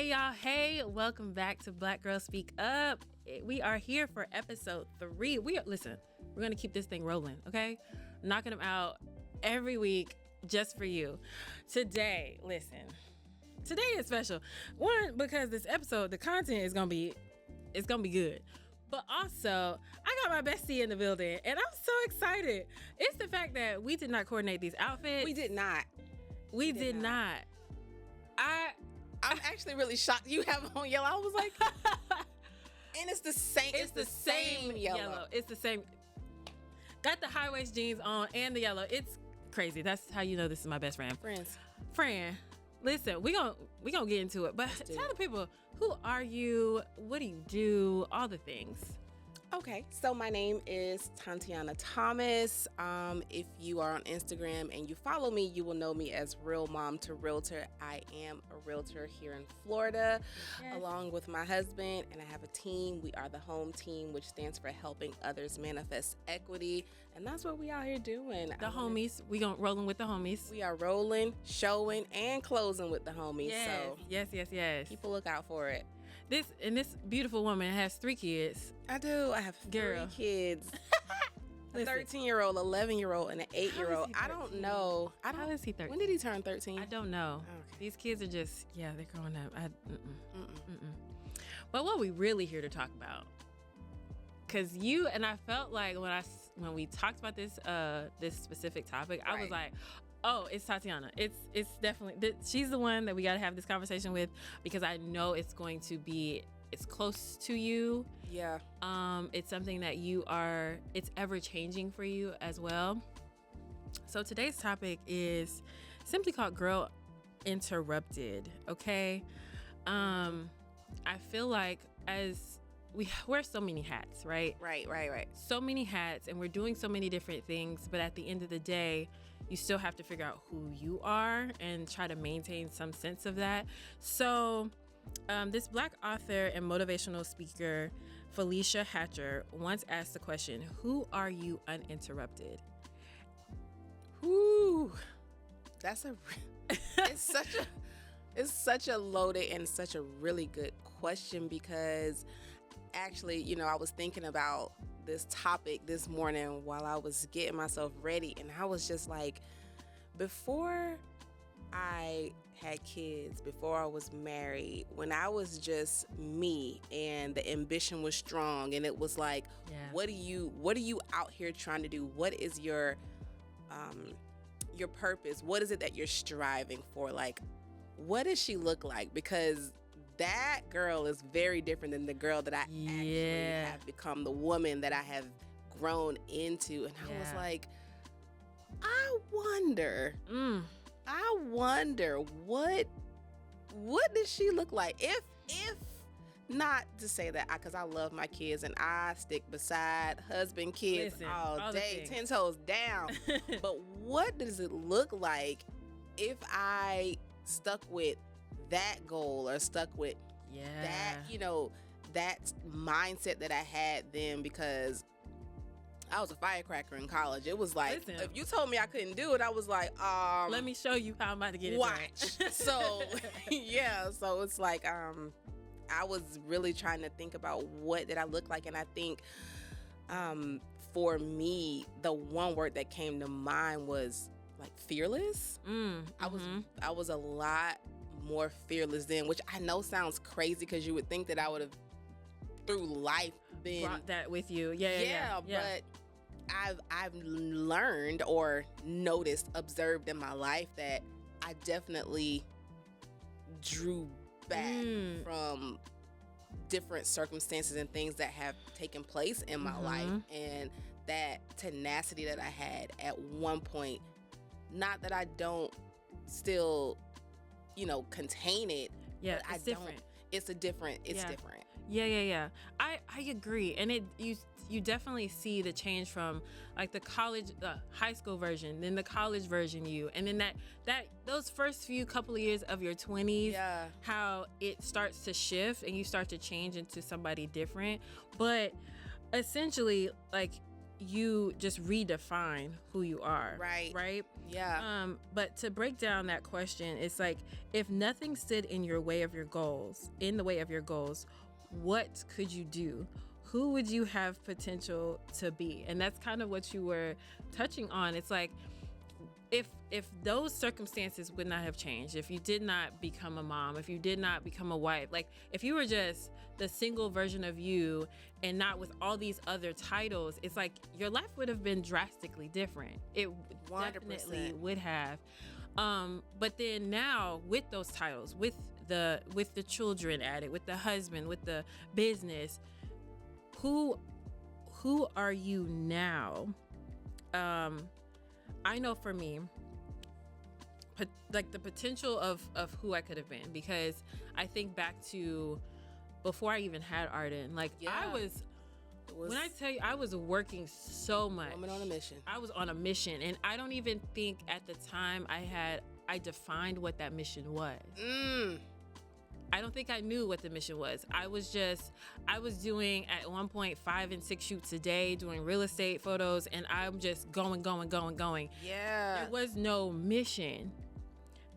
Hey y'all, hey, welcome back to Black Girls Speak Up. We are here for episode 3. We're gonna keep this thing rolling, okay? Knocking them out every week just for you. Today is special. One, because this episode, the content is gonna be good. But also, I got my bestie in the building, and I'm so excited. It's the fact that we did not coordinate these outfits. We did not. We did not. I'm actually really shocked you have on yellow. I was like, and it's the same. It's the same yellow. It's the same. Got the high waist jeans on and the yellow. It's crazy. That's how you know this is my best friend. Friend. Listen, we gonna get into it. But tell the people, who are you? What do you do? All the things. Okay, so my name is Tantiana Thomas. If you are on Instagram and you follow me, you will know me as Real Mom to Realtor. I am a realtor here in Florida, along with my husband, and I have a team. We are the Home Team, which stands for Helping Others Manifest Equity, and that's what we out here doing. The homies, we rolling with the homies. We are rolling, showing, and closing with the homies. Yes. So yes. People look out for it. This beautiful woman has 3 kids. I do. I have 3 kids. A 13-year-old, 11-year-old, and an 8-year-old. I don't know. How is he 13? When did he turn 13? I don't know. Okay. These kids are just, they're growing up. But what we really here to talk about, because you and I felt like when we talked about this specific topic, I was like, oh, it's Tantiana. It's definitely, she's the one that we got to have this conversation with, because I know it's going to be, it's close to you. Yeah. It's something that it's ever changing for you as well. So today's topic is simply called Girl Interrupted. Okay. I feel like as we wear so many hats, right? Right. So many hats, and we're doing so many different things, but at the end of the day, you still have to figure out who you are and try to maintain some sense of that. So this Black author and motivational speaker, Felicia Hatcher, once asked the question, who are you uninterrupted? Whoo, it's such a loaded and such a really good question, because actually, I was thinking about this topic this morning while I was getting myself ready, and I was just like, before I had kids, before I was married, when I was just me and the ambition was strong, and it was like, what are you out here trying to do? What is your purpose? What is it that you're striving for? Like, what does she look like? Because that girl is very different than the girl that I actually have become, the woman that I have grown into. And I was like, I wonder what does she look like? If not to say that, because I love my kids and I stick beside husband, kids all day, 10 toes down. But what does it look like if I stuck with that goal, or stuck with that, that mindset that I had then? Because I was a firecracker in college. It was like, if you told me I couldn't do it, I was like, let me show you how I'm about to get it watch. So so it's like, I was really trying to think about what did I look like, and I think for me, the one word that came to mind was like fearless. I was a lot more fearless then, which I know sounds crazy, because you would think that I would have through life been brought that with you. But I've learned or observed in my life that I definitely drew back from different circumstances and things that have taken place in my life, and that tenacity that I had at one point. Not that I don't still, contain it. Yeah, but it's different. It's different. Yeah. I agree. And you definitely see the change from like the high school version, then the college version and then that those first few couple of years of your 20s, how it starts to shift and you start to change into somebody different. But essentially, like, you just redefine who you are. Right? Yeah. But to break down that question, it's like, if nothing stood in the way of your goals, what could you do? Who would you have potential to be? And that's kind of what you were touching on. It's like, if those circumstances would not have changed, if you did not become a mom, if you did not become a wife, like if you were just the single version of you and not with all these other titles, it's like your life would have been drastically different. It 100%. Definitely would have. But then now with those titles, with the children added, with the husband, with the business, who are you now? I know for me, like the potential of who I could have been, because I think back to before I even had Arden, like when I tell you, I was working so much. Woman on a mission. I was on a mission, and I don't even think at the time I defined what that mission was. I don't think I knew what the mission was. I was doing at one point 5 and 6 shoots a day, doing real estate photos, and I'm just going. Yeah. There was no mission.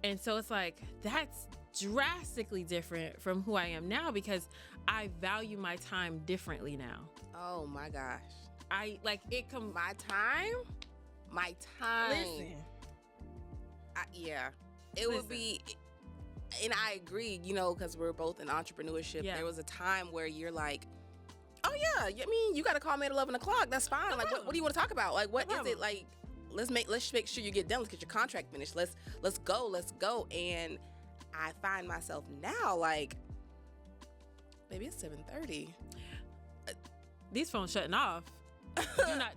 And so it's like, that's drastically different from who I am now, because I value my time differently now. Oh my gosh. My time. Listen. It would be. And I agree, because we're both in entrepreneurship. Yeah. There was a time where you're like, oh yeah, I mean, you got to call me at 11 o'clock. That's fine. Like, what do you want to talk about? Like, what is it? Like, let's make sure you get done. Let's get your contract finished. Let's go. And I find myself now like, baby, it's 7:30. These phones shutting off.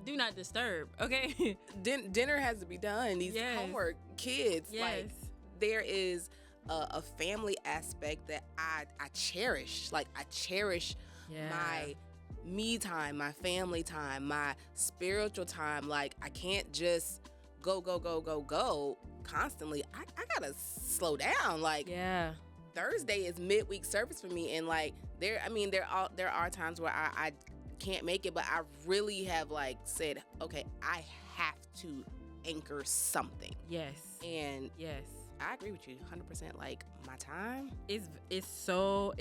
do not disturb. Okay. Dinner has to be done. These homework, kids. Yes. Like, there is a family aspect that I cherish. Like, I cherish my me time, my family time, my spiritual time. Like, I can't just go constantly. I gotta slow down. Like, Thursday is midweek service for me, and like there are times where I can't make it, but I really have like said, okay, I have to anchor something. Yes. And I agree with you 100%. Like, my time is so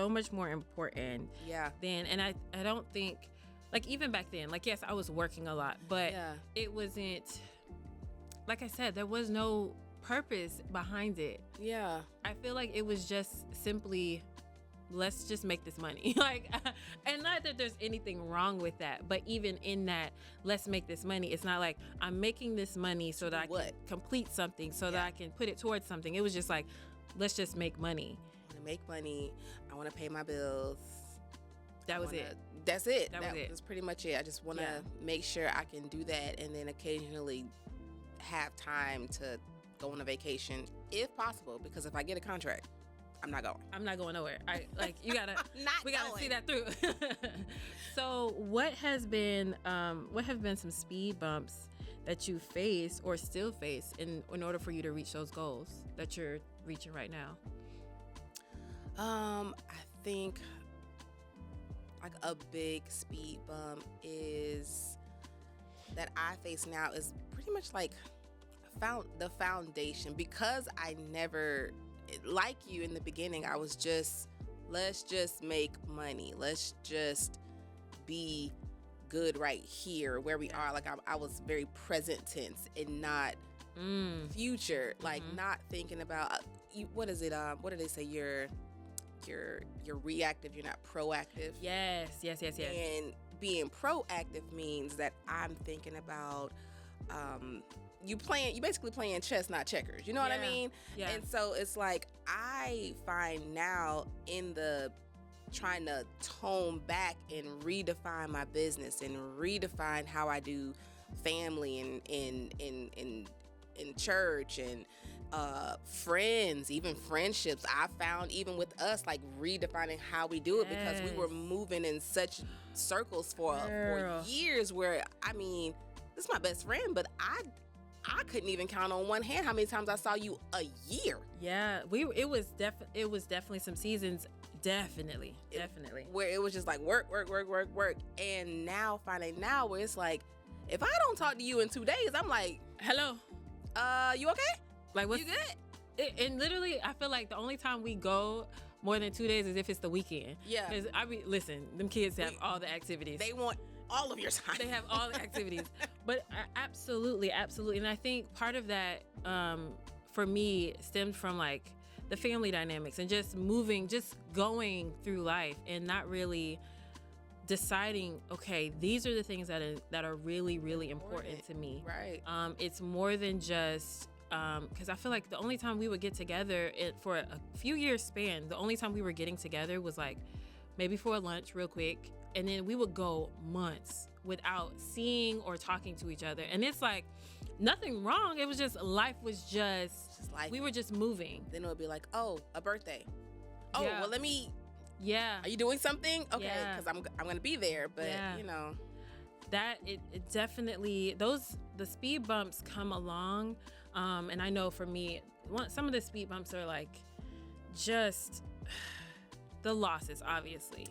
much more important. Yeah. And I don't think, like, even back then, like, yes, I was working a lot, but it wasn't, like I said, there was no purpose behind it. Yeah. I feel like it was just simply, let's just make this money. Like, and not that there's anything wrong with that, but even in that, let's make this money, it's not like I'm making this money so that I can complete something, so that I can put it towards something. It was just like, let's just make money. I want to make money. I want to pay my bills. That's it. That's pretty much it. I just want to make sure I can do that, and then occasionally have time to go on a vacation if possible, because if I get a contract, I'm not going nowhere. We gotta see that through. So what have been some speed bumps that you face or still face in order for you to reach those goals that you're reaching right now? I think like a big speed bump is that I face now is pretty much like the foundation, because I never, like you in the beginning, I was just, let's just make money. Let's just be good right here where we are. Like, I was very present tense and not future. Like, not thinking about what is it? What do they say? You're reactive. You're not proactive. Yes. And being proactive means that I'm thinking about you basically playing chess, not checkers. You know what I mean? Yeah. And so it's like, I find now in the trying to tone back and redefine my business and redefine how I do family and in church and friends, even friendships. I found even with us, like, redefining how we do it, because we were moving in such circles for years where, I mean, this is my best friend, but I couldn't even count on one hand how many times I saw you a year. Yeah, it was definitely some seasons Definitely. Where it was just like work. And now finding now where it's like, if I don't talk to you in 2 days, I'm like, hello. You okay? Like, what's you good? And literally, I feel like the only time we go more than 2 days is if it's the weekend. Yeah. Because listen, them kids have all the activities. They want all of your time. They have all the activities. But absolutely. And I think part of that, for me, stemmed from like the family dynamics and just going through life and not really deciding, okay, these are the things that are really, really important to me. Right. It's more than just, because I feel like the only time we would get together for a few years span, the only time we were getting together was like maybe for a lunch real quick. And then we would go months without seeing or talking to each other. And it's like nothing wrong. It was just, life was just life. We were just moving. Then it would be like, oh, a birthday. Oh, yeah. Well, let me. Yeah. Are you doing something? Okay, yeah. because I'm gonna be there. But you know, that it definitely, the speed bumps come along, and I know for me, some of the speed bumps are like just the losses. Obviously,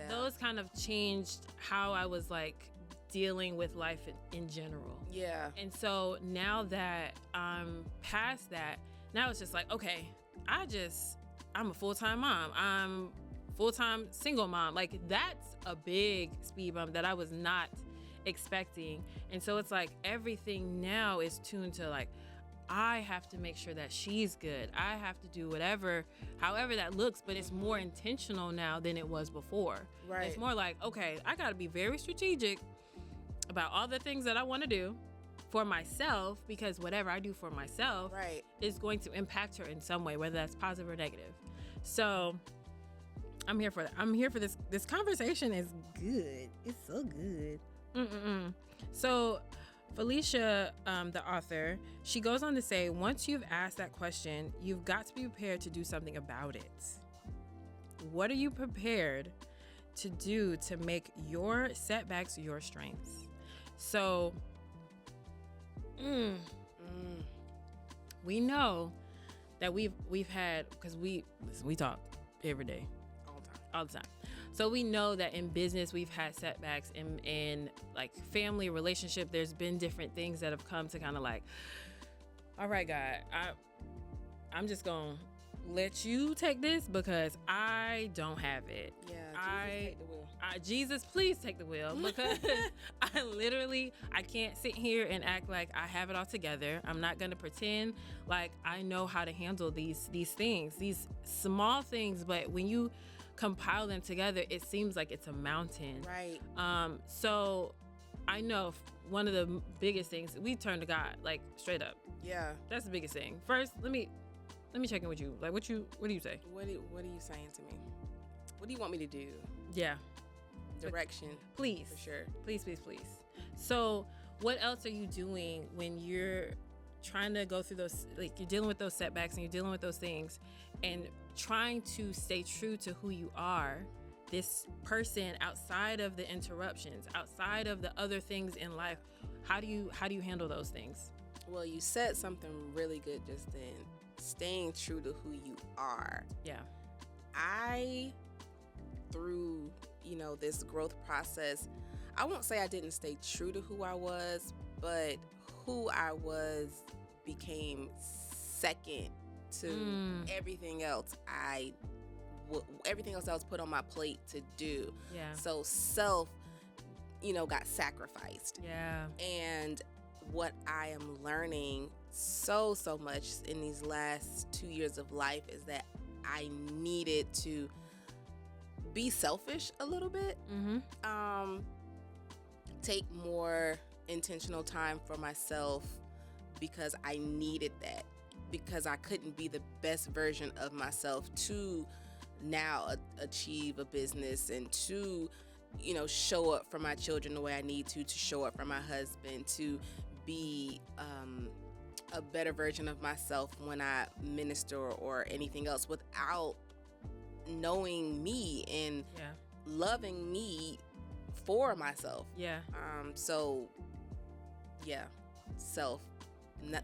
those kind of changed how I was like dealing with life in general. Yeah. And so now that I'm past that, now it's just like, okay, I'm a full-time mom. I'm full-time single mom. Like, that's a big speed bump that I was not expecting. And so it's like everything now is tuned to like, I have to make sure that she's good. I have to do however that looks, but it's more intentional now than it was before. Right. It's more like, okay, I got to be very strategic about all the things that I want to do for myself, because whatever I do for myself is going to impact her in some way, whether that's positive or negative. So I'm here for that. I'm here for this. This conversation is good. It's so good. So Felicia, the author, she goes on to say, once you've asked that question, you've got to be prepared to do something about it. What are you prepared to do to make your setbacks your strengths? So we know that we've had, because we talk every day, all the time. So we know that in business we've had setbacks, in like family relationship. There's been different things that have come to kind of like, all right, God, I'm just gonna let you take this because I don't have it. Yeah, Jesus, take the wheel. Jesus, please take the wheel, because I can't sit here and act like I have it all together. I'm not gonna pretend like I know how to handle these things, these small things, but when you compile them together, it seems like it's a mountain. Right. So I know one of the biggest things, we turn to God, like straight up. Yeah. That's the biggest thing. First, let me check in with you. Like, what do you say? What are you saying to me? What do you want me to do? Yeah. Direction. Please. For sure. Please. So what else are you doing when you're trying to go through those, like you're dealing with those setbacks and you're dealing with those things and trying to stay true to who you are, this person outside of the interruptions, outside of the other things in life? How do you handle those things? Well, you said something really good just then. Staying true to who you are. Yeah. Through, this growth process, I won't say I didn't stay true to who I was, but who I was became second to everything else everything else I was put on my plate to do. Yeah. So self, got sacrificed. Yeah. And what I am learning so much in these last 2 years of life is that I needed to be selfish a little bit. Take more intentional time for myself, because I needed that, because I couldn't be the best version of myself to now achieve a business and to show up for my children the way I need to show up for my husband, to be a better version of myself when I minister or anything else, without knowing me and loving me for myself. Yeah. So yeah, self,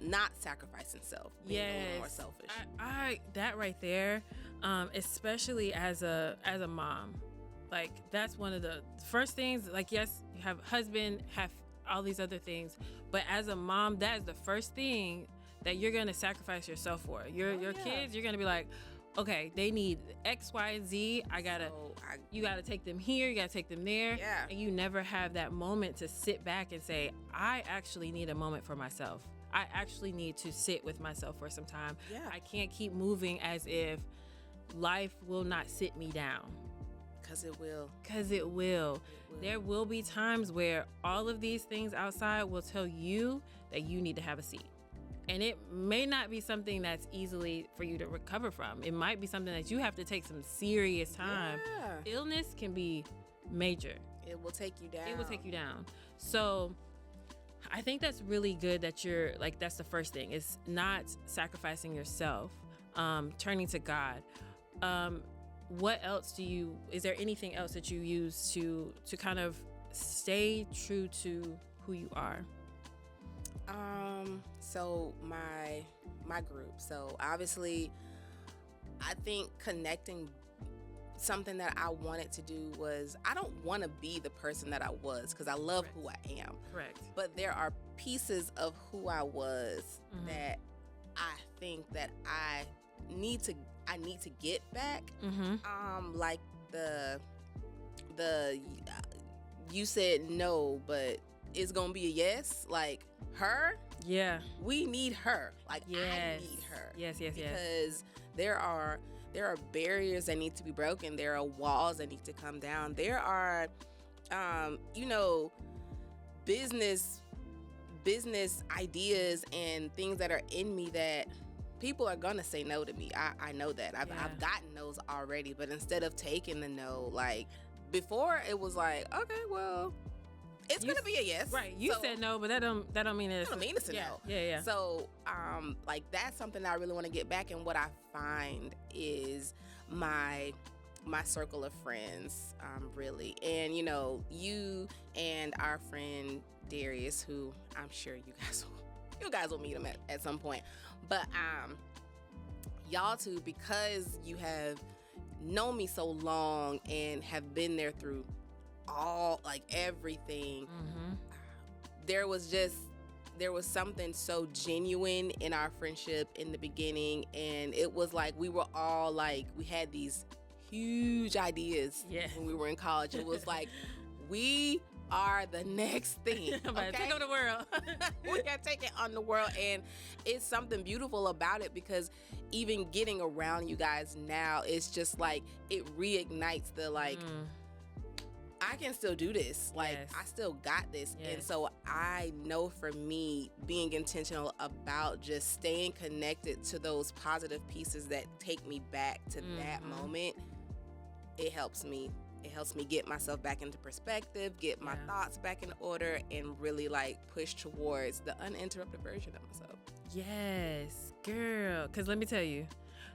not sacrificing self, being a little more selfish. I that right there, especially as a mom. Like, that's one of the first things. Like, yes, you have a husband, have all these other things, but as a mom, that is the first thing that you're gonna sacrifice yourself for. Your kids, you're gonna be like, okay, they need X, Y, and Z. You gotta take them here, you gotta take them there. Yeah. And you never have that moment to sit back and say, I actually need a moment for myself. I actually need to sit with myself for some time. Yeah. I can't keep moving as if life will not sit me down. Because it will. There will be times where all of these things outside will tell you that you need to have a seat. And it may not be something that's easily for you to recover from. It might be something that you have to take some serious time. Yeah. Illness can be major. It will take you down. So I think that's really good that you're like, that's the first thing. It's not sacrificing yourself, turning to God. What else is there anything else that you use to kind of stay true to who you are? So my group. So obviously, I think connecting, something that I wanted to do was, I don't want to be the person that I was, because I love who I am. Correct. But there are pieces of who I was that I think that I need to get back. Like the you said no, but it's gonna be a yes. Like her. Yeah. We need her. Like, yes. I need her. Yes. Because there are barriers that need to be broken. There are walls that need to come down. There are, business ideas and things that are in me that people are gonna say no to me. I know that. I've gotten no's already. But instead of taking the no, like before, it was like, okay, well, it's gonna be a yes. Right. You said no, but that don't mean it's a no. Yeah. So, like, that's something that I really want to get back. And what I find is my circle of friends, really. And you and our friend Darius, who I'm sure you guys will meet him at some point. But y'all two, because you have known me so long and have been there through all, like, everything. There was something so genuine in our friendship in the beginning, and it was like we were all like, we had these huge ideas when we were in college. It was like, we are the next thing. Okay? Take on the world. We gotta take it on the world. And it's something beautiful about it, because even getting around you guys now, it's just like, it reignites the like, I can still do this. Like, I still got this. And so I know, for me, being intentional about just staying connected to those positive pieces that take me back to that moment, it helps me. It helps me get myself back into perspective, get my thoughts back in order, and really, like, push towards the uninterrupted version of myself. Yes, girl. Because let me tell you,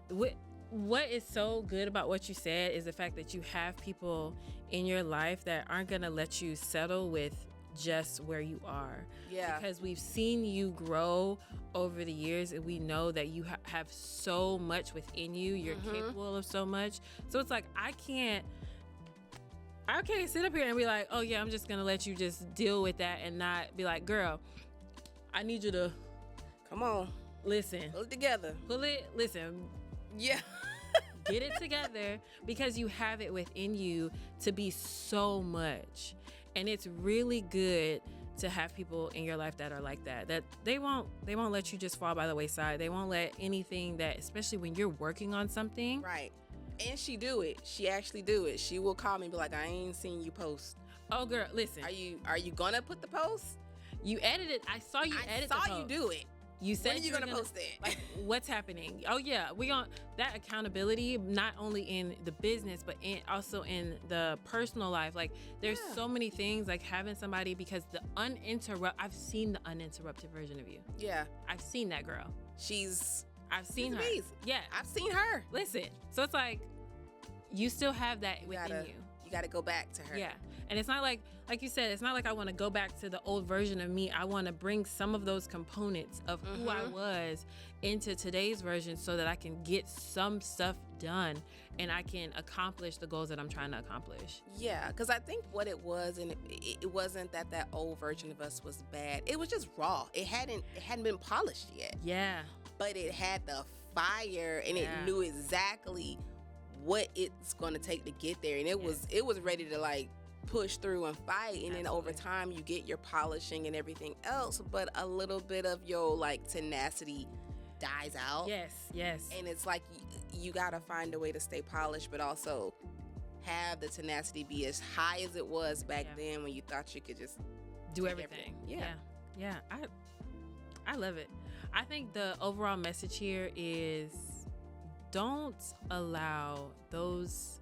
what is so good about what you said is the fact that you have people in your life that aren't going to let you settle with just where you are. Yeah. Because we've seen you grow over the years, and we know that you have so much within you. You're capable of so much. So it's like, I can't sit up here and be like, oh yeah, I'm just going to let you just deal with that and not be like, girl, I need you to... Come on. Listen. Pull it together. Listen. Yeah. Get it together, because you have it within you to be so much. And it's really good to have people in your life that are like that they won't let you just fall by the wayside. They won't let anything that, especially when you're working on something. Right. And she do it. She actually do it. She will call me and be like, I ain't seen you post. Oh, girl, listen. Are you gonna put the post? You edited. I saw you edit the post. I saw you do it. You said when are you gonna post it? Like, what's happening? Oh yeah, we on that accountability, not only in the business, but also in the personal life. Like, there's so many things, like having somebody, because I've seen the uninterrupted version of you. Yeah. I've seen that girl. I've seen her. Amazing. Yeah. I've seen her. Listen. So it's like, you still have that within you. You got to go back to her. Yeah. And it's not like you said, it's not like I want to go back to the old version of me. I want to bring some of those components of who I was into today's version so that I can get some stuff done and I can accomplish the goals that I'm trying to accomplish. Yeah, because I think what it was, and it wasn't that old version of us was bad. It was just raw. It hadn't been polished yet. Yeah. But it had the fire, and it knew exactly what it's going to take to get there, and it was ready to like push through and fight. And then over time you get your polishing and everything else, but a little bit of your like tenacity dies out. Yes. And it's like you gotta find a way to stay polished, but also have the tenacity be as high as it was back then when you thought you could just do everything. Yeah. I love it. I think the overall message here is don't allow those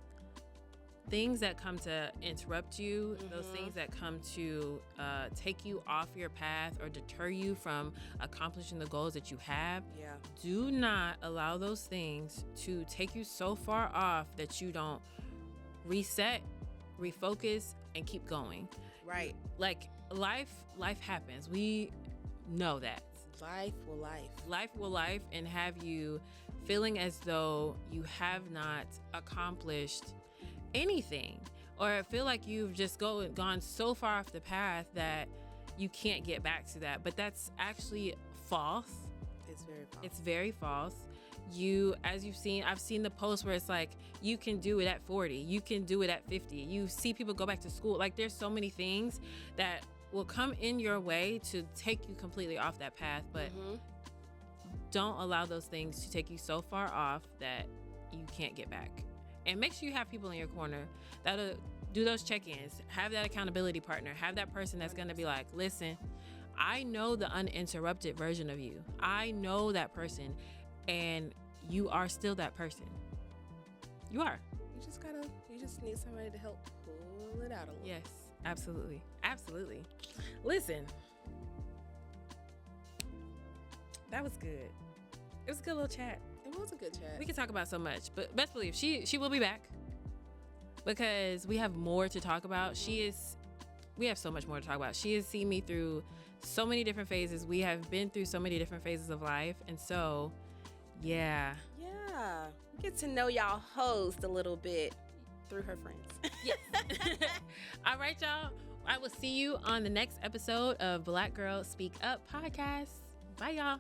things that come to interrupt you, those things that come to take you off your path or deter you from accomplishing the goals that you have. Yeah. Do not allow those things to take you so far off that you don't reset, refocus, and keep going. Right. Like life happens. We know that. Life will life and have you feeling as though you have not accomplished anything, or feel like you've just gone so far off the path that you can't get back to that. But that's actually false. It's very false. As you've seen, I've seen the post where it's like, you can do it at 40, you can do it at 50. You see people go back to school. Like there's so many things that will come in your way to take you completely off that path, but don't allow those things to take you so far off that you can't get back. And make sure you have people in your corner that'll do those check-ins, have that accountability partner, have that person that's going to be like, listen, I know the uninterrupted version of you. I know that person, and you are still that person. You are. You just need somebody to help pull it out a little. Yes, absolutely. Listen, that was good. It was a good little chat. It was a good chat. We could talk about so much, but best believe she will be back because we have more to talk about. We have so much more to talk about. She has seen me through so many different phases. We have been through so many different phases of life, and so yeah, get to know y'all host a little bit through her friends. Yes. All right, y'all. I will see you on the next episode of Black Girl Speak Up podcast. Bye, y'all.